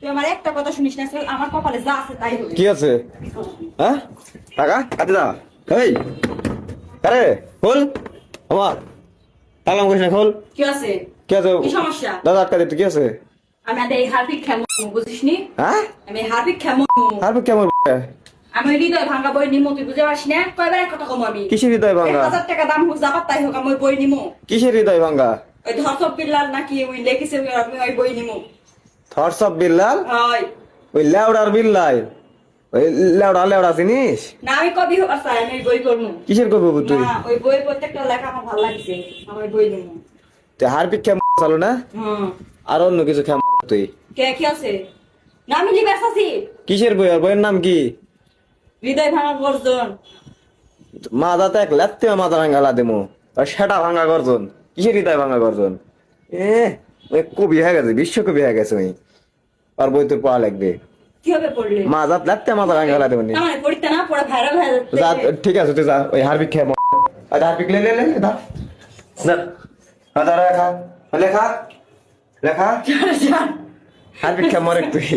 তুই আমার একটা কথা শুনিস না, আমার কপালে যা আছে তাই হবে। কি আছে? হ্যাঁ, টাকা কাটে দাও। এই আরে খোল আমার টাকা কইছ না, খোল। কি আছে? কি আছে? কি সমস্যা? দাদা আটকা দিতে কি আছে? আমি আদে এই হারপিক খেমো, বুঝিস নি? হ্যাঁ, আমি হারপিক খেমো। আর কেমন? আমি হৃদয় ভাঙা বই নিমো, তুই বুঝে পারিস না? কয়বার এক কথা কম আমি। কিসের হৃদয় ভাঙা? 1000 টাকা দাম হোক যাবার তাই হোক, আমি ওই বই নিমো। কিসের হৃদয় ভাঙা? ওই ধর্ষক বিল্লাল নাকি ওই লেখিছে, আমি ওই বই নিমো। থরস অফ বিল্লাল? হয় ওই লেওড়ার বিল্লাই, ওই লেওড়া লেওড়া জিনিস। না, আমি কবি হবার চাই, আমি ওই বই করবো। কিসের কবি তুই? না, ওই বইয়ের প্রত্যেকটা লেখা আমার ভালো লাগছে, আমি ওই বই নিমো। তুই হারপিক খেম চালু না? হুম। আর অন্য কিছু খেম তুই? কে কি আছে? না, আমি লিবে আছি। কিসের বই? আর বইয়ের নাম কি? হৃদয় ভাঙা গর্জন। মাথা তো এক লাত্তে মাথা ভাঙা লা দেমো। আর সেটা ভাঙা গর্জন? কিসের হৃদয় ভাঙা গর্জন? ওই কবি হয়ে গেছে, বিশ্বকবি হয়ে গেছে। ওই আর বই তোর পড়া লাগবে। কি হবে পড়লে? মাথা লাত্তে মাথা ভাঙা লা দেবো। না মানে পড়িতে না পড়ে ভাইরাল হয়ে যা, যাচ্ছে। ঠিক আছে তুই যা, ওই হারপিক খেম। হারপিক লে লে লে দা না, দা লেখা লেখা লেখা যা, যা। হারপিক খেম মরে তুই।